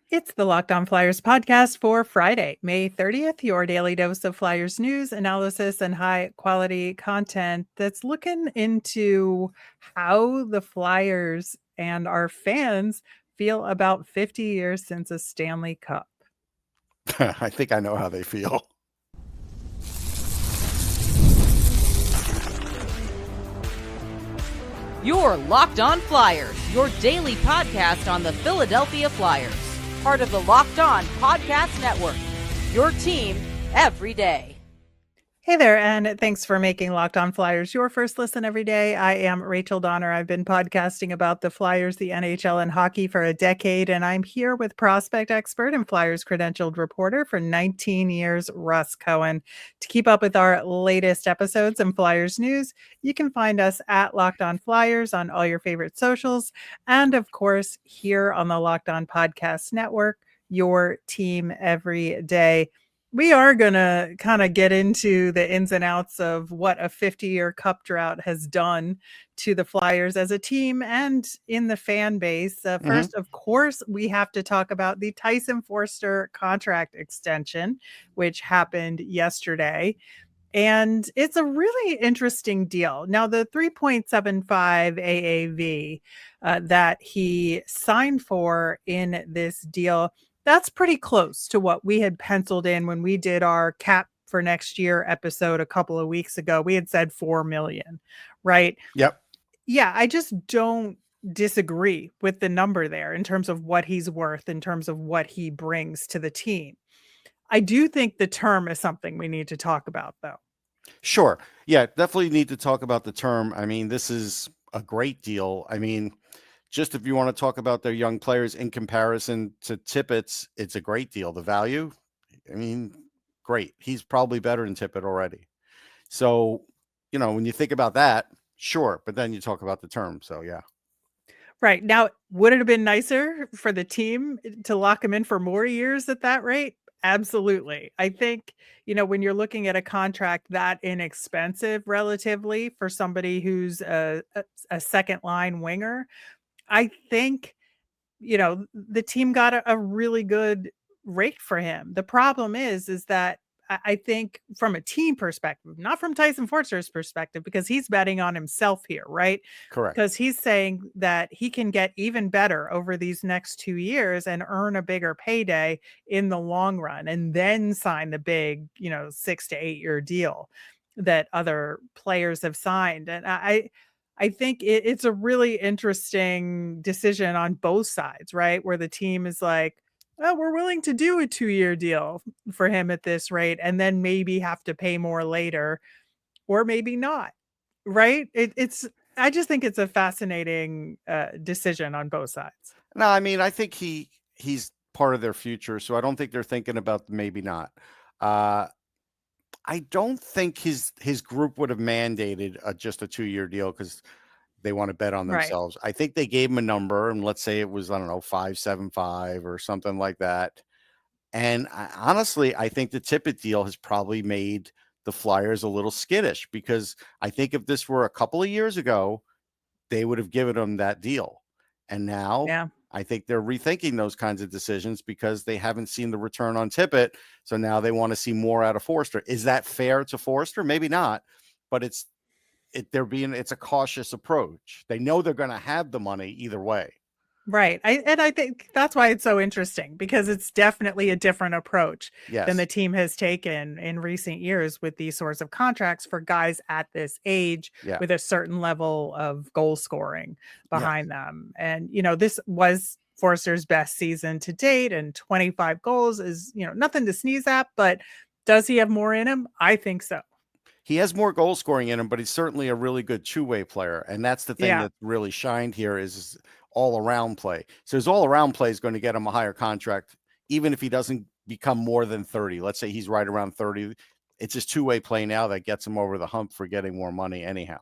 It's the Locked On Flyers podcast for Friday, May 30th, your daily dose of Flyers news, analysis, and high quality content that's looking into how the Flyers and our fans feel about 50 years since a Stanley Cup. I think I know how they feel. You're Locked On Flyers, your daily podcast on the Philadelphia Flyers. Part of the Locked On Podcast Network, your team every day. Hey there, and thanks for making Locked On Flyers your first listen every day. I am Rachel Donner. I've been podcasting about the Flyers, the NHL, and hockey for a decade, and I'm here with prospect expert and Flyers credentialed reporter for 19 years, Russ Cohen. To keep up with our latest episodes and Flyers news, you can find us at Locked On Flyers on all your favorite socials, and of course, here on the Locked On Podcast Network, your team every day. We are going to kind of get into the ins and outs of what a 50-year cup drought has done to the Flyers as a team and in the fan base. First, of course, we have to talk about the Tyson Foerster contract extension, which happened yesterday. And it's a really interesting deal. Now, the 3.75 AAV that he signed for in this deal, that's pretty close to what we had penciled in when we did our cap for next year episode a couple of weeks ago. We had said 4 million, right? Yep. Yeah, I just don't disagree with the number there in terms of what he's worth, in terms of what he brings to the team. I do think the term is something we need to talk about, though. Sure. Yeah, definitely need to talk about the term. I mean, this is a great deal. I mean, just if you want to talk about their young players in comparison to Tippett's, it's a great deal. The value, I mean, great. He's probably better than Tippett already. So, when you think about that, sure. But then you talk about the term. So, yeah. Right. Now, would it have been nicer for the team to lock him in for more years at that rate? Absolutely. I think, when you're looking at a contract that inexpensive relatively for somebody who's a second line winger, I think, the team got a really good rate for him. The problem is that I think from a team perspective, not from Tyson Foerster's perspective, because he's betting on himself here, right? Correct. Because he's saying that he can get even better over these next 2 years and earn a bigger payday in the long run and then sign the big, 6 to 8 year deal that other players have signed. And I think it's a really interesting decision on both sides, right? Where the team is like, oh, we're willing to do a 2-year deal for him at this rate and then maybe have to pay more later or maybe not, right? I just think it's a fascinating decision on both sides. No, I mean, I think he's part of their future. So I don't think they're thinking about maybe not. I don't think his group would have mandated just a 2-year deal because they want to bet on Right. themselves. I think they gave him a number, and let's say it was, I don't know, 5.75 or something like that. And honestly, I think the Tippett deal has probably made the Flyers a little skittish because I think if this were a couple of years ago, they would have given him that deal. And now Yeah. I think they're rethinking those kinds of decisions because they haven't seen the return on Tippett. So now they want to see more out of Foerster. Is that fair to Foerster? Maybe not, but it's a cautious approach. They know they're going to have the money either way. Right. I think that's why it's so interesting because it's definitely a different approach than the team has taken in recent years with these sorts of contracts for guys at this age with a certain level of goal scoring behind them. And, this was Foerster's best season to date, and 25 goals is, nothing to sneeze at, but does he have more in him? I think so. He has more goal scoring in him, but he's certainly a really good two-way player. And that's the thing that really shined here is all-around play. So his all-around play is going to get him a higher contract, even if he doesn't become more than 30. Let's say he's right around 30. It's his two-way play now that gets him over the hump for getting more money anyhow.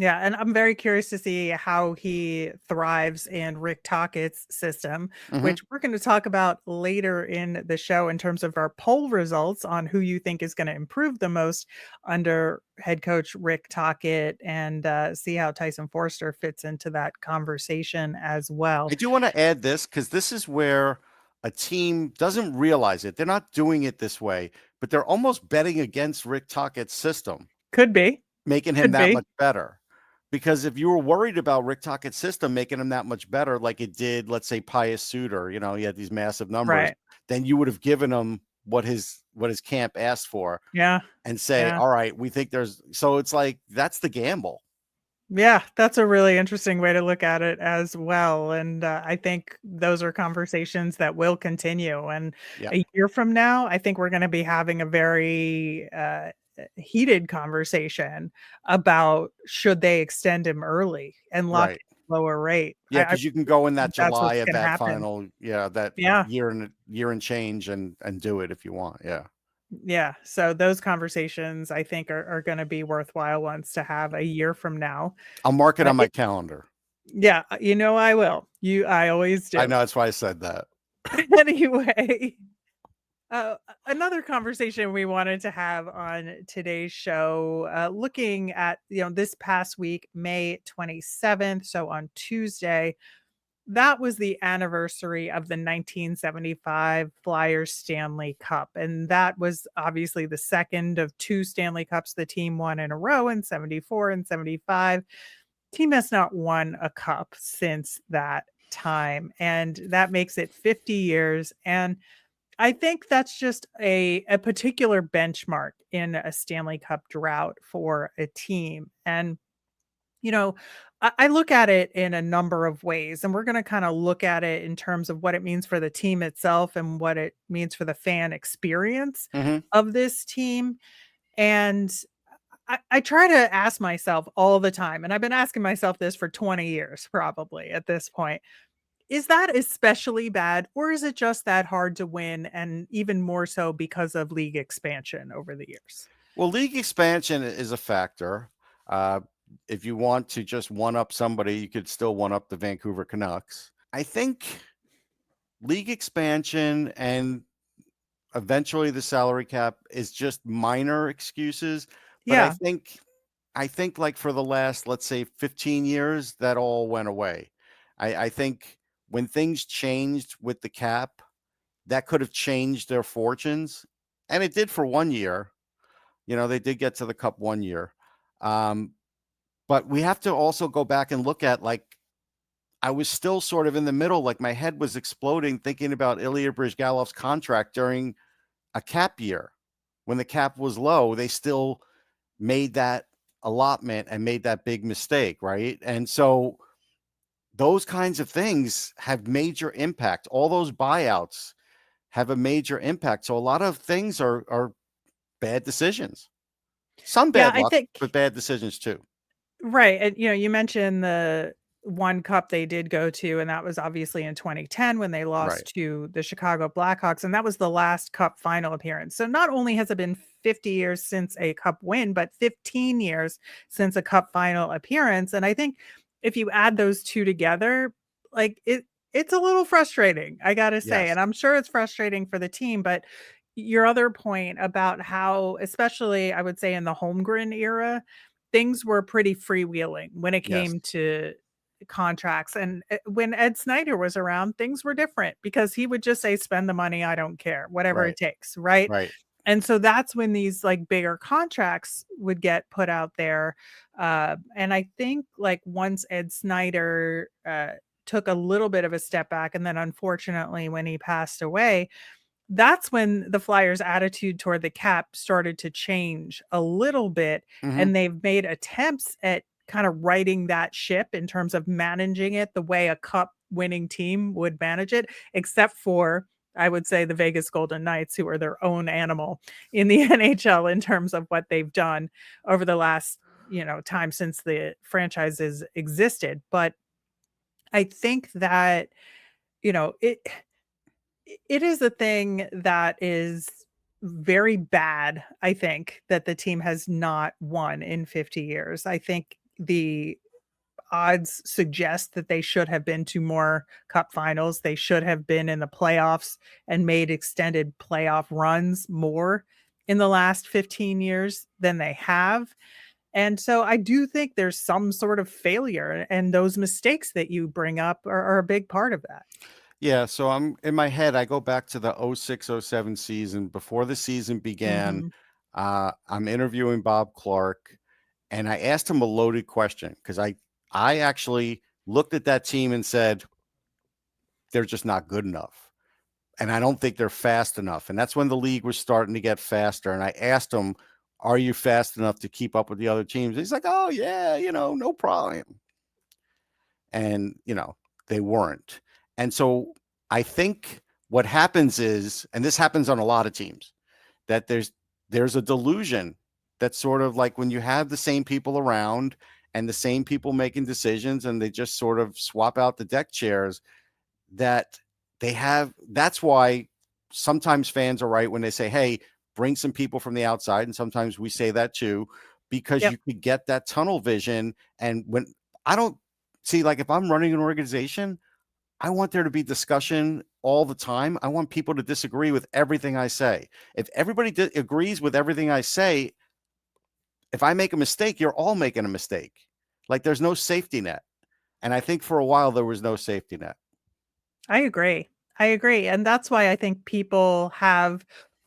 Yeah, and I'm very curious to see how he thrives in Rick Tocchet's system, which we're going to talk about later in the show in terms of our poll results on who you think is going to improve the most under head coach Rick Tocchet, and see how Tyson Foerster fits into that conversation as well. I do want to add this because this is where a team doesn't realize it. They're not doing it this way, but they're almost betting against Rick Tocchet's system, Could be. making him Could that be. much better. Because if you were worried about Rick Tocchet's system making him that much better, like it did, let's say Pius Suter, he had these massive numbers, Right. then you would have given him what his camp asked for Yeah. and say, Yeah. all right, we think so it's like, that's the gamble. Yeah, that's a really interesting way to look at it as well. And I think those are conversations that will continue. And Yeah. a year from now, I think we're going to be having a very heated conversation about should they extend him early and lock Right. in a lower rate. Yeah, I because you can go in that think that's July what's of going to that happen. final, that Yeah. year and change and do it if you want. Yeah. Yeah. So those conversations I think are going to be worthwhile ones to have a year from now. I'll mark it on my It- calendar. yeah, I will. I always do. I know, that's why I said that. Anyway, another conversation we wanted to have on today's show, looking at this past week, May 27th, so on Tuesday, that was the anniversary of the 1975 Flyers Stanley Cup, and that was obviously the second of two Stanley Cups the team won in a row in 74 and 75. Team has not won a cup since that time, and that makes it 50 years. And I think that's just a particular benchmark in a Stanley Cup drought for a team. And, I look at it in a number of ways, and we're going to kind of look at it in terms of what it means for the team itself and what it means for the fan experience Mhm. of this team. And I try to ask myself all the time, and I've been asking myself this for 20 years, probably at this point. Is that especially bad, or is it just that hard to win, and even more so because of league expansion over the years? Well, league expansion is a factor. If you want to just one up somebody, you could still one up the Vancouver Canucks. I think league expansion and eventually the salary cap is just minor excuses. But Yeah. I think like for the last, let's say 15 years, that all went away. I think when things changed with the cap, that could have changed their fortunes. And it did for 1 year. They did get to the cup 1 year. But we have to also go back and look at, like, I was still sort of in the middle, like my head was exploding thinking about Ilya Bryzgalov's contract during a cap year. When the cap was low, they still made that allotment and made that big mistake, right? And so those kinds of things have major impact. All those buyouts have a major impact. So a lot of things are bad decisions. Some Yeah, bad I luck, think but bad decisions too. right. And you mentioned the one cup they did go to, and that was obviously in 2010 when they lost Right. to the Chicago Blackhawks, and that was the last cup final appearance. So not only has it been 50 years since a cup win, but 15 years since a cup final appearance. And I think if you add those two together, like it's a little frustrating, I gotta say. Yes. And I'm sure it's frustrating for the team, but your other point about how, especially I would say in the Holmgren era, things were pretty freewheeling when it Yes. came to contracts. And when Ed Snyder was around, things were different because he would just say, spend the money, I don't care, whatever Right. it takes. Right. Right. And so that's when these like bigger contracts would get put out there. And I think like once Ed Snyder took a little bit of a step back, and then unfortunately when he passed away, that's when the Flyers' attitude toward the cap started to change a little bit, Mhm. and they've made attempts at kind of righting that ship in terms of managing it the way a cup winning team would manage it, except for, I would say, the Vegas Golden Knights, who are their own animal in the NHL in terms of what they've done over the last, time since the franchises existed. But I think that, it is a thing that is very bad, I think, that the team has not won in 50 years. I think the odds suggest that they should have been to more cup finals. They should have been in the playoffs and made extended playoff runs more in the last 15 years than they have. And so I do think there's some sort of failure, and those mistakes that you bring up are a big part of that. Yeah, so I'm in my head, I go back to the 06-07 season. Before the season began, Hmm. I'm interviewing Bob Clark, and I asked him a loaded question because I actually looked at that team and said, they're just not good enough. And I don't think they're fast enough. And that's when the league was starting to get faster. And I asked him, are you fast enough to keep up with the other teams? He's like, oh, yeah, no problem. And, they weren't. And so I think what happens is, and this happens on a lot of teams, that there's a delusion that's sort of like when you have the same people around and the same people making decisions and they just sort of swap out the deck chairs that that's why sometimes fans are right when they say, hey, bring some people from the outside. And sometimes we say that too, because Yep. you could get that tunnel vision. And when I don't see, like, if I'm running an organization, I want there to be discussion all the time. I want people to disagree with everything I say. If everybody agrees with everything I say, if I make a mistake, you're all making a mistake. Like, there's no safety net. And I think for a while there was no safety net. I agree. I agree. And that's why I think people have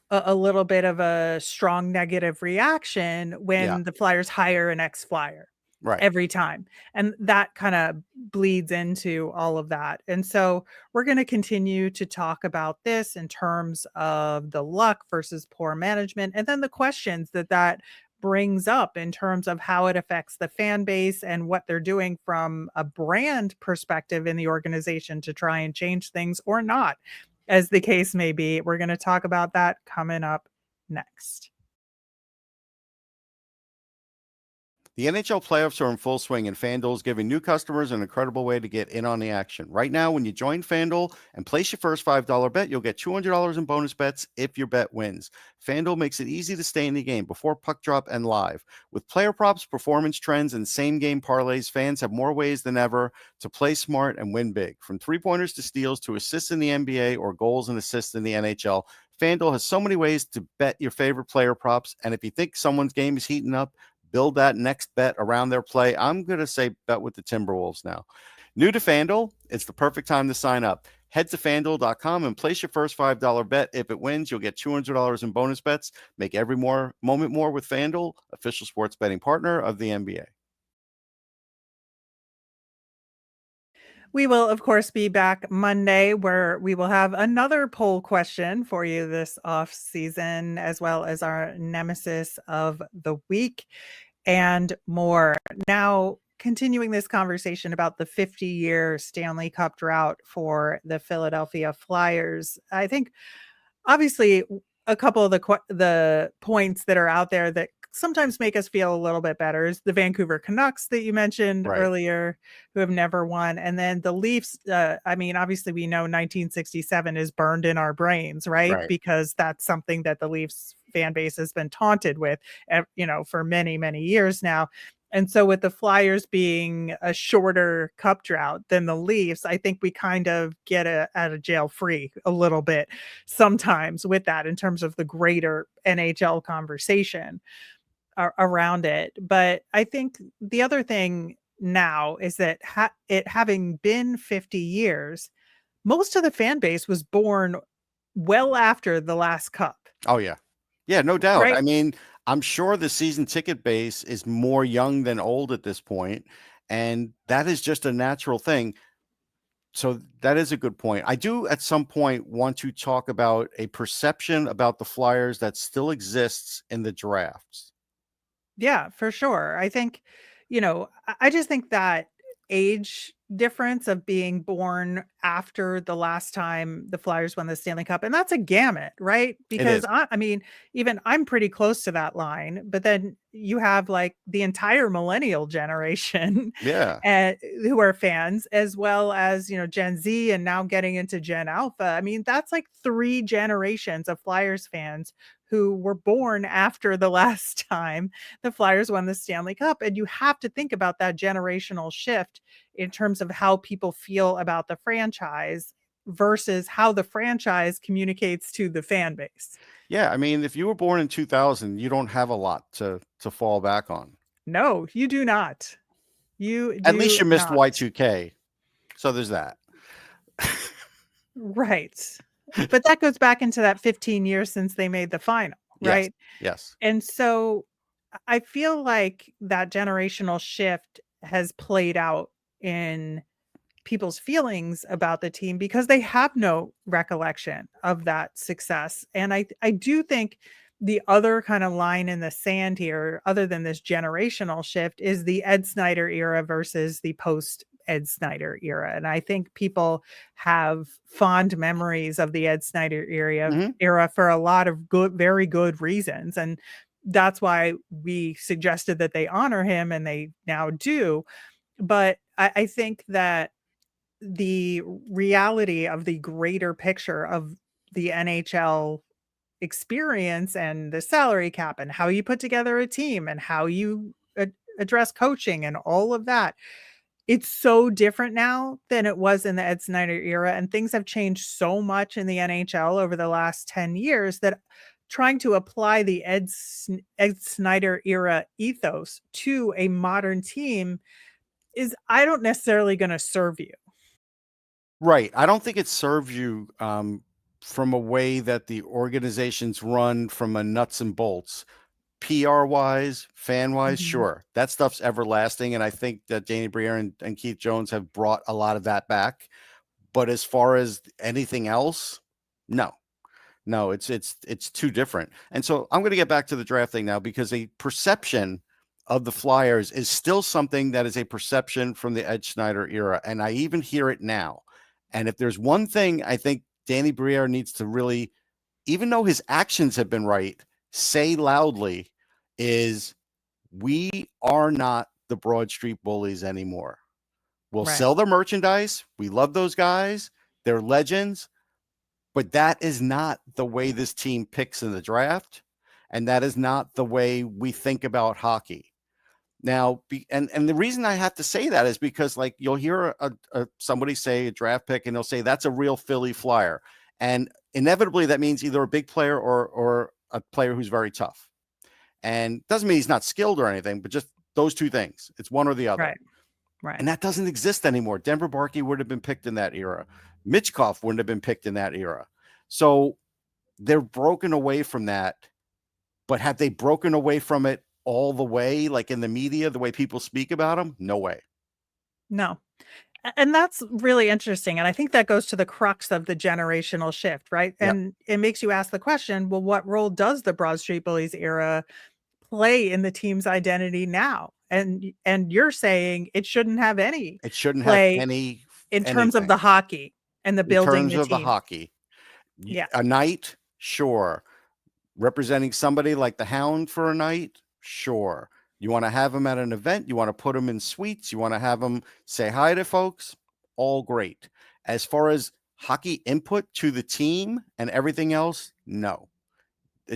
a little bit of a strong negative reaction Yeah. when the Flyers hire an ex-Flyer Right. every time. And that kind of bleeds into all of that. And so we're going to continue to talk about this in terms of the luck versus poor management, and then the questions that brings up in terms of how it affects the fan base and what they're doing from a brand perspective in the organization to try and change things or not, as the case may be. We're going to talk about that coming up next. The NHL playoffs are in full swing, and FanDuel is giving new customers an incredible way to get in on the action. Right now, when you join FanDuel and place your first $5 bet, you'll get $200 in bonus bets if your bet wins. FanDuel makes it easy to stay in the game before puck drop and live. With player props, performance trends, and same-game parlays, fans have more ways than ever to play smart and win big. From three-pointers to steals to assists in the NBA or goals and assists in the NHL, FanDuel has so many ways to bet your favorite player props, and if you think someone's game is heating up, build that next bet around their play. I'm going to say bet with the Timberwolves now. New to FanDuel, it's the perfect time to sign up. Head to FanDuel.com and place your first $5 bet. If it wins, you'll get $200 in bonus bets. Make every moment more with FanDuel, official sports betting partner of the NBA. We will, of course, be back Monday, where we will have another poll question for you this off season, as well as our nemesis of the week and more. Now, continuing this conversation about the 50-year Stanley Cup drought for the Philadelphia Flyers, I think obviously a couple of the points that are out there that sometimes make us feel a little bit better is the Vancouver Canucks that you mentioned Right. earlier, who have never won. And then the Leafs, I mean, obviously we know 1967 is burned in our brains, right? Right. Because that's something that the Leafs fan base has been taunted with, for many, many years now. And so with the Flyers being a shorter cup drought than the Leafs, I think we kind of get out of jail free a little bit sometimes with that in terms of the greater NHL conversation around it. But I think the other thing now is that it having been 50 years, most of the fan base was born well after the last cup, Oh, yeah. Yeah, no doubt. right? I mean, I'm sure the season ticket base is more young than old at this point, and that is just a natural thing. So that is a good point. I do at some point want to talk about a perception about the Flyers that still exists in the drafts. Yeah, for sure. I think, I just think that age difference of being born after the last time the Flyers won the Stanley Cup, and that's a gamut, right? It Because is. I mean, even I'm pretty close to that line, but then you have like the entire millennial generation Yeah. and who are fans, as well as, Gen Z and now getting into Gen Alpha. I mean, that's like 3 generations of Flyers fans who were born after the last time the Flyers won the Stanley Cup. And you have to think about that generational shift in terms of how people feel about the franchise versus how the franchise communicates to the fan base. Yeah. I mean, if you were born in 2000, you don't have a lot to fall back on. No, you do not. You At least do you missed not. Y2K. So there's that. Right. But that goes back into that 15 years since they made the final, Yes. right? Yes. And so I feel like that generational shift has played out in people's feelings about the team because they have no recollection of that success. And I do think the other kind of line in the sand here, other than this generational shift, is the Ed Snyder era versus the post Ed Snyder era. And I think people have fond memories of the Ed Snyder Mhm. era for a lot of good, very good reasons. And that's why we suggested that they honor him, and they now do. But I think that the reality of the greater picture of the NHL experience and the salary cap and how you put together a team and how you address coaching and all of that, it's so different now than it was in the Ed Snyder era. And things have changed so much in the NHL over the last 10 years that trying to apply the Ed Snyder era ethos to a modern team is, I don't necessarily going to serve you. Right. I don't think it serves you from a way that the organization's run from a nuts and bolts. PR wise, fan wise, Mhm. sure. That stuff's everlasting. And I think that Danny Briere and Keith Jones have brought a lot of that back. But as far as anything else, no. No, it's too different. And so I'm going to get back to the draft thing now because a perception of the Flyers is still something that is a perception from the Ed Schneider era. And I even hear it now. And if there's one thing I think Danny Briere needs to really, even though his actions have been right, say loudly is we are not the Broad Street Bullies anymore. We'll Right. sell their merchandise. We love those guys. They're legends. But that is not the way this team picks in the draft. And that is not the way we think about hockey. Now, and the reason I have to say that is because, like, you'll hear somebody say a draft pick, and they'll say that's a real Philly Flyer, and inevitably that means either a big player or a player who's very tough. And doesn't mean he's not skilled or anything, but just those two things. It's one or the other. Right. Right. And that doesn't exist anymore. Denver Barkey would have been picked in that era. Mitchkov wouldn't have been picked in that era. So they're broken away from that. But have they broken away from it all the way, like in the media, the way people speak about them? No way. No. And that's really interesting. And I think that goes to the crux of the generational shift, right? Yeah. And it makes you ask the question, well, what role does the Broad Street Bullies era play in the team's identity now? And you're saying it shouldn't have any It shouldn't have play in terms of the anything hockey and the in building terms the of the team. hockey. Yeah. A night, sure. Representing somebody like the Hound for a night, sure. You want to have them at an event, you want to put them in suites, you want to have them say hi to folks, all great. As far as hockey input to the team and everything else, no.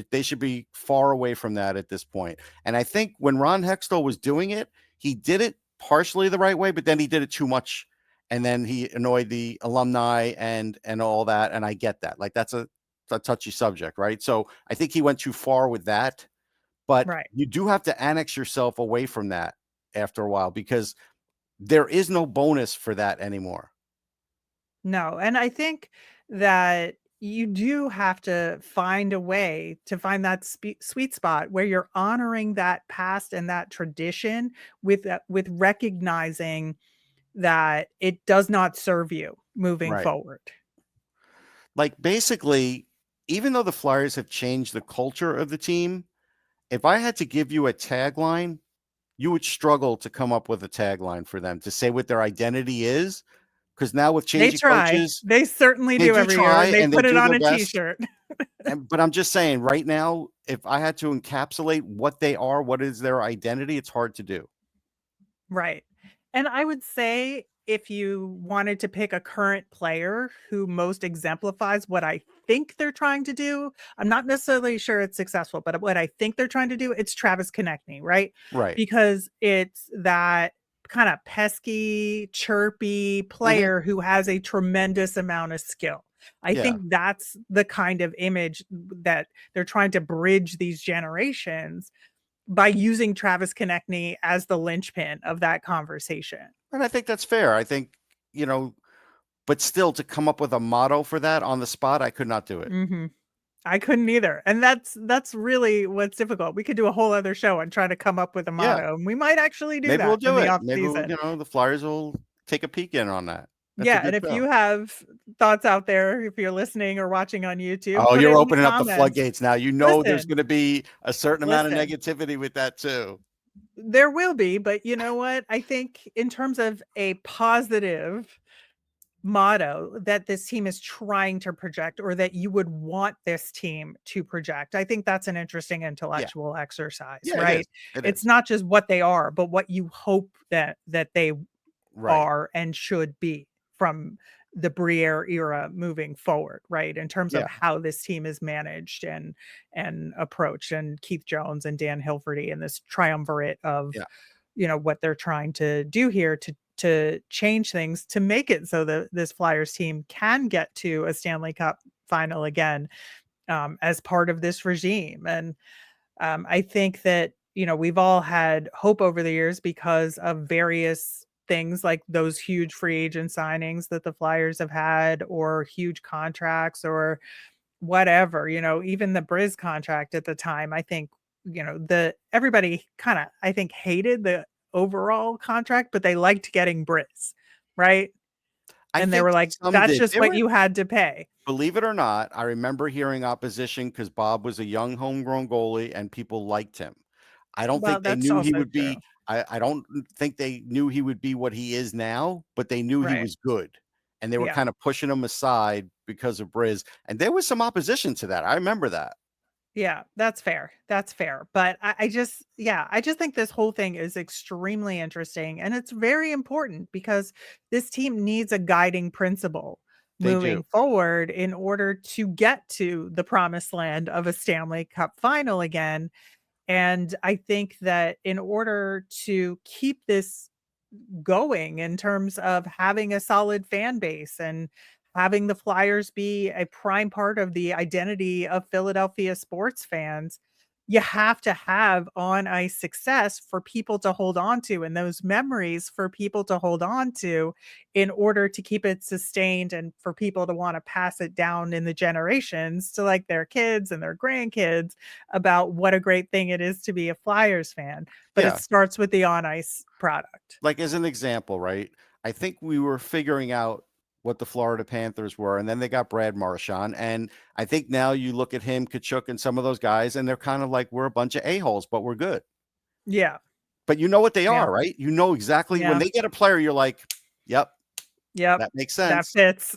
They should be far away from that at this point. And I think when Ron Hextall was doing it, he did it partially the right way, but then he did it too much. And then he annoyed the alumni and all that. And I get that. Like that's a touchy subject, right? So I think he went too far with that. But Right. you do have to annex yourself away from that after a while because there is no bonus for that anymore. No. And I think that you do have to find a way to find that sweet spot where you're honoring that past and that tradition with recognizing that it does not serve you moving Right. forward. Like basically, even though the Flyers have changed the culture of the team, if I had to give you a tagline, you would struggle to come up with a tagline for them to say what their identity is. Because now with They changing try. coaches, They certainly they do do every year, try and they and they put it do on their a best. t-shirt. But I'm just saying right now, if I had to encapsulate what they are, what is their identity, it's hard to do. Right. And I would say if you wanted to pick a current player who most exemplifies what I think they're trying to do, I'm not necessarily sure it's successful, but what I think they're trying to do, it's Travis Konechny, right? Right. Because it's that kind of pesky, chirpy Mhm. player who has a tremendous amount of skill. I Yeah. think that's the kind of image that they're trying to bridge these generations by using Travis Konechny as the linchpin of that conversation. And I think that's fair. I think, you know, but still to come up with a motto for that on the spot, I could not do it. Mm-hmm. I couldn't either. And that's really what's difficult. We could do a whole other show and try to come up with a Yeah. motto. And we might actually do Maybe we'll that in do the it. off Maybe season. the Flyers will take a peek in on that. That's a Yeah, good and if show. you have thoughts out there, if you're listening or watching on YouTube, Oh, put it you're in the opening up the comments. floodgates now. You know there's Listen, going to be a certain amount of listen. negativity with that too. There will be, but you know what? I think in terms of a positive motto that this team is trying to project or that you would want this team to project, I think that's an interesting Yeah. intellectual exercise, Yeah, right? It It's is. not just what they are, but what you hope that they Right. are and should be from the Briere era moving forward, right? In terms of Yeah. how this team is managed and approached, and Keith Jones and Dan Hilferty and this triumvirate of Yeah. what they're trying to do here to change things to make it so that this Flyers team can get to a Stanley Cup final again, as part of this regime. And I think that, we've all had hope over the years because of various things like those huge free agent signings that the Flyers have had, or huge contracts, or whatever, even the Briz contract at the time. I think, everybody kind of, I think, hated the overall contract, but they liked getting Briz, right? I And they think were like, some that's did. just what you had to pay. Believe it or not, I remember hearing opposition because Bob was a young homegrown goalie and people liked him. I don't Well, think they that's knew he also would true. be. I don't think they knew he would be what he is now, but they knew he Right. was good. And they were Yeah. kind of pushing him aside because of Briz. And there was some opposition to that. I remember that. Yeah, that's fair. That's fair. But I just, I just think this whole thing is extremely interesting, and it's very important because this team needs a guiding principle They do. moving forward in order to get to the promised land of a Stanley Cup final again. And I think that in order to keep this going in terms of having a solid fan base and having the Flyers be a prime part of the identity of Philadelphia sports fans, you have to have on ice success for people to hold on to, and those memories for people to hold on to, in order to keep it sustained and for people to want to pass it down in the generations to like their kids and their grandkids about what a great thing it is to be a Flyers fan. But it starts with the on ice product. Like, as an example, right? I think we were figuring out what the Florida Panthers were, and then they got Brad Marchand. And I think now you look at him, Kachuk, and some of those guys, and they're kind of like, we're a bunch of a-holes, but we're good. Yeah. But you know what they are, right? You know exactly when they get a player, you're like, yep, that makes sense.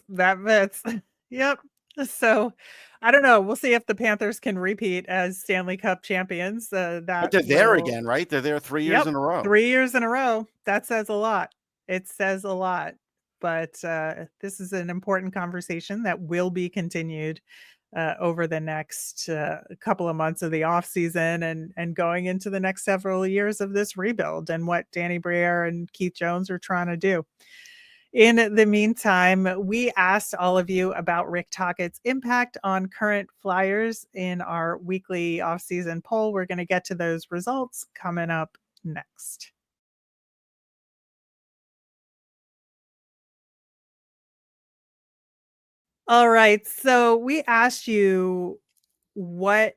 That fits. Yep. So I don't know. We'll see if the Panthers can repeat as Stanley Cup champions. But they're there again, right? They're there 3 years in a row. 3 years in a row. That says a lot. It says a lot. But this is an important conversation that will be continued over the next couple of months of the off season, and going into the next several years of this rebuild, and what Danny Briere and Keith Jones are trying to do. In the meantime, we asked all of you about Rick Tocchet's impact on current Flyers in our weekly offseason poll. We're going to get to those results coming up next. All right. So we asked you what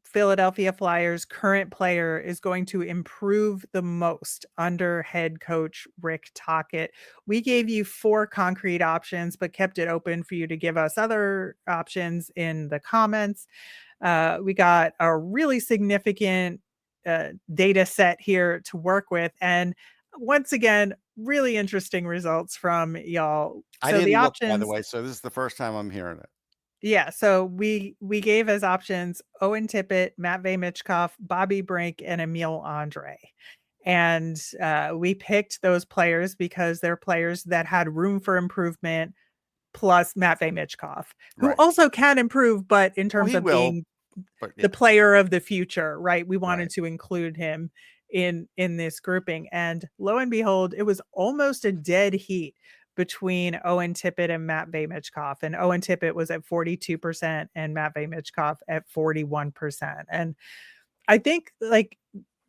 Philadelphia Flyers current player is going to improve the most under head coach Rick Tocchet. We gave you 4 concrete options, but kept it open for you to give us other options in the comments. We got a really significant data set here to work with. And once again, really interesting results from y'all. I So didn't the look, options, by the way, so this is the first time I'm hearing it. yeah, so we gave as options Owen Tippett, Matvei Michkov, Bobby Brink, and Emil Andre. And we picked those players because they're players that had room for improvement, plus Matvei Michkov, who also can improve, but in terms of being the player of the future, right? We wanted to include him in this grouping. And lo and behold, it was almost a dead heat between Owen Tippett and Matvei Michkov. And Owen Tippett was at 42% and Matvei Michkov at 41%. And I think, like,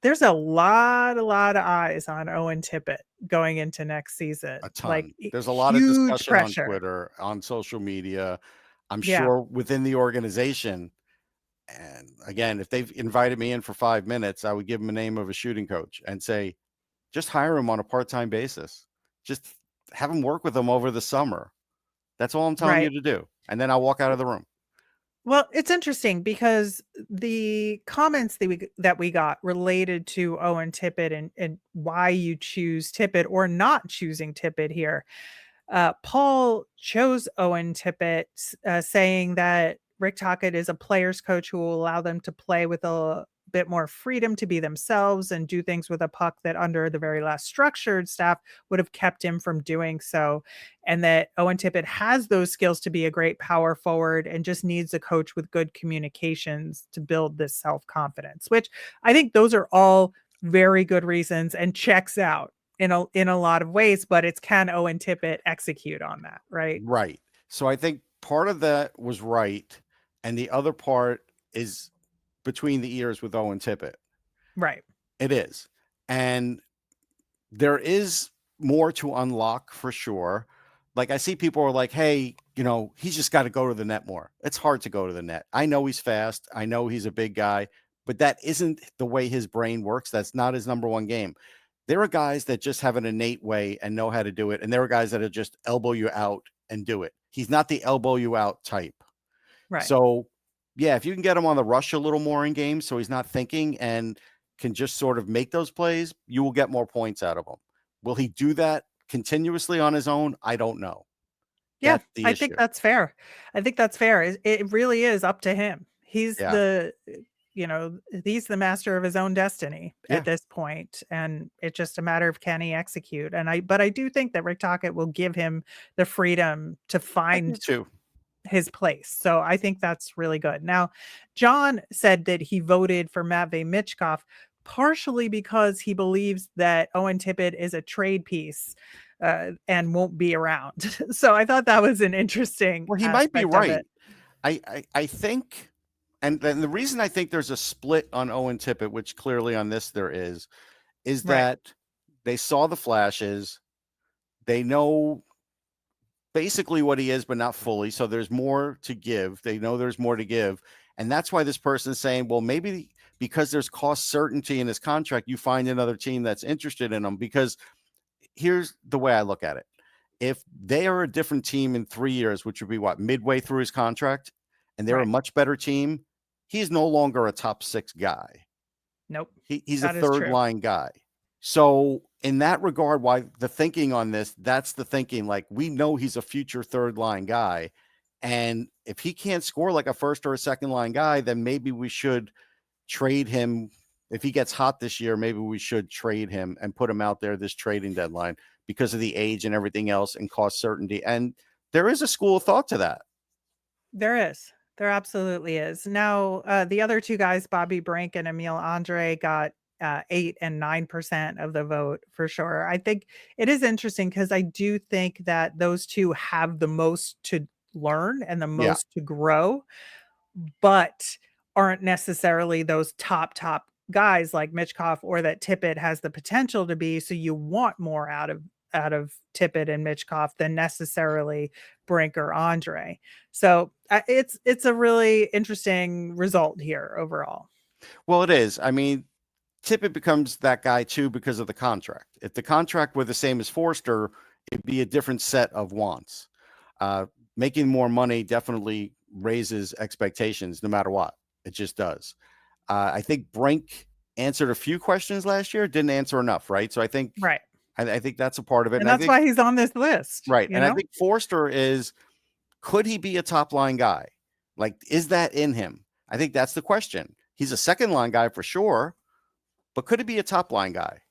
There's a lot of eyes on Owen Tippett going into next season. A Like, ton. There's a lot of huge discussion on pressure. Twitter, on social media. I'm Yeah, sure within the organization. And again, if they've invited me in for 5 minutes, I would give them a name of a shooting coach and say, just hire him on a part-time basis. Just have him work with them over the summer. That's all I'm telling you right. to do. And then I'll walk out of the room. Well, it's interesting because the comments that we got related to Owen Tippett and why you choose Tippett or not choosing Tippett here. Paul chose Owen Tippett, saying that Rick Tocchet is a player's coach who will allow them to play with a bit more freedom to be themselves and do things with a puck that under the very last structured staff would have kept him from doing so. And that Owen Tippett has those skills to be a great power forward and just needs a coach with good communications to build this self-confidence, which I think those are all very good reasons and checks out in a lot of ways, but it's can Owen Tippett execute on that, right? Right. So I think part of that was right. And the other part is between the ears with Owen Tippett. Right. It is. And there is more to unlock for sure. Like I see people are like, hey, he's just got to go to the net more. It's hard to go to the net. I know he's fast. I know he's a big guy, but that isn't the way his brain works. That's not his number one game. There are guys that just have an innate way and know how to do it. And there are guys that'll just elbow you out and do it. He's not the elbow you out type. Right. So yeah, if you can get him on the rush a little more in games so he's not thinking and can just sort of make those plays, you will get more points out of him. Will he do that continuously on his own? I don't know. Yeah, That's the I issue. think that's fair. I think that's fair. It really is up to him. He's Yeah. he's the master of his own destiny Yeah. at this point, and it's just a matter of can he execute. But I do think that Rick Tocchet will give him the freedom to I do find too. his place. So I think that's really good. Now, John said that he voted for Matvei Michkov partially because he believes that Owen Tippett is a trade piece and won't be around. So I thought that was an interesting Well, he might be aspect of right. it. I think, and then the reason I think there's a split on Owen Tippett, which clearly on this there is Right. that they saw the flashes. They know basically what he is, but not fully. So there's more to give. They know there's more to give. And that's why this person is saying, well, maybe because there's cost certainty in his contract, you find another team that's interested in him. Because here's the way I look at it. If they are a different team in 3 years, which would be what, midway through his contract, and they're a Right. much better team, he's no longer a top 6 guy. Nope. He's a That is third true. line guy. So in that regard, why the thinking on this, that's the thinking. Like, we know he's a future third line guy. And if he can't score like a first or a second line guy, then maybe we should trade him. If he gets hot this year, maybe we should trade him and put him out there this trading deadline because of the age and everything else and cost certainty. And there is a school of thought to that. There is. There absolutely is. Now, the other two guys, Bobby Brink and Emil Andre, got 8 and 9% of the vote for sure. I think it is interesting because I do think that those two have the most to learn and the Yeah. most to grow, but aren't necessarily those top guys like Mitchkoff or that Tippett has the potential to be. So you want more out of Tippett and Mitchkoff than necessarily Brink or Andre. So it's a really interesting result here overall. Well, it is. I mean, Tippett becomes that guy too because of the contract. If the contract were the same as Foerster, it'd be a different set of wants. Making more money definitely raises expectations no matter what. It just does. I think Brink answered a few questions last year, didn't answer enough, right? So I think Right. I think that's a part of it. And I that's think why he's on this list. right. You And I know? think Forster could he be a top line guy? Like, is that in him? I think that's the question. He's a second line guy for sure, but could he be a top line guy?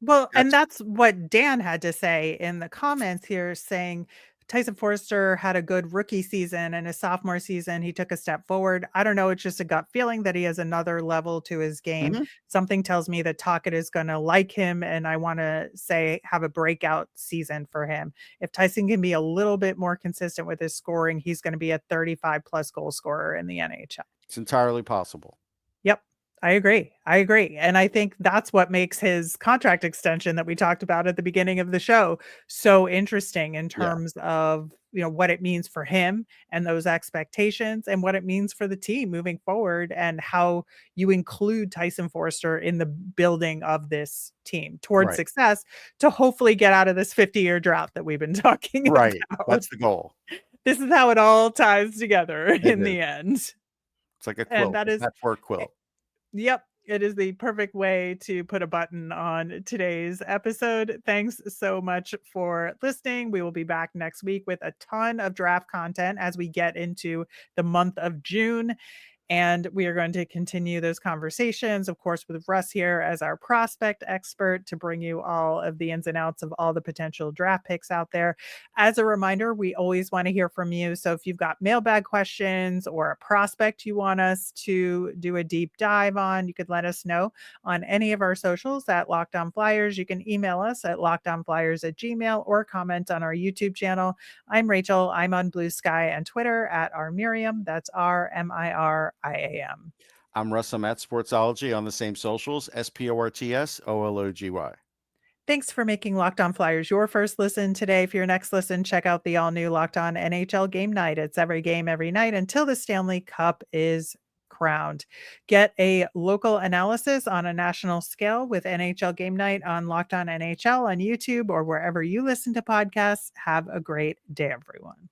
Well, and that's what Dan had to say in the comments here, saying Tyson Foerster had a good rookie season and his sophomore season, he took a step forward. I don't know. It's just a gut feeling that he has another level to his game. Mhm. Something tells me that Tocchet is going to like him. And I want to say have a breakout season for him. If Tyson can be a little bit more consistent with his scoring, he's going to be a 35 plus goal scorer in the NHL. It's entirely possible. Yep. I agree. I agree. And I think that's what makes his contract extension that we talked about at the beginning of the show so interesting in Yeah, terms of, what it means for him and those expectations and what it means for the team moving forward and how you include Tyson Foerster in the building of this team towards right, success to hopefully get out of this 50-year drought that we've been talking right. about. That's the goal. This is how it all ties together It in is. the end. It's like a And quilt, that a is patchwork quilt. Yep, it is the perfect way to put a button on today's episode. Thanks so much for listening. We will be back next week with a ton of draft content as we get into the month of June. And we are going to continue those conversations, of course, with Russ here as our prospect expert to bring you all of the ins and outs of all the potential draft picks out there. As a reminder, we always want to hear from you. So if you've got mailbag questions or a prospect you want us to do a deep dive on, you could let us know on any of our socials at Locked On Flyers. You can email us at lockedonflyers@gmail or comment on our YouTube channel. I'm Rachel. I'm on Blue Sky and Twitter at rmiriam. That's RMIRIAM. I'm Russ. I'm at Sportsology on the same socials, SPORTSOLOGY. Thanks for making Locked On Flyers your first listen today. For your next listen, check out the all-new Locked On NHL Game Night. It's every game, every night until the Stanley Cup is crowned. Get a local analysis on a national scale with NHL Game Night on Locked On NHL on YouTube or wherever you listen to podcasts. Have a great day, everyone.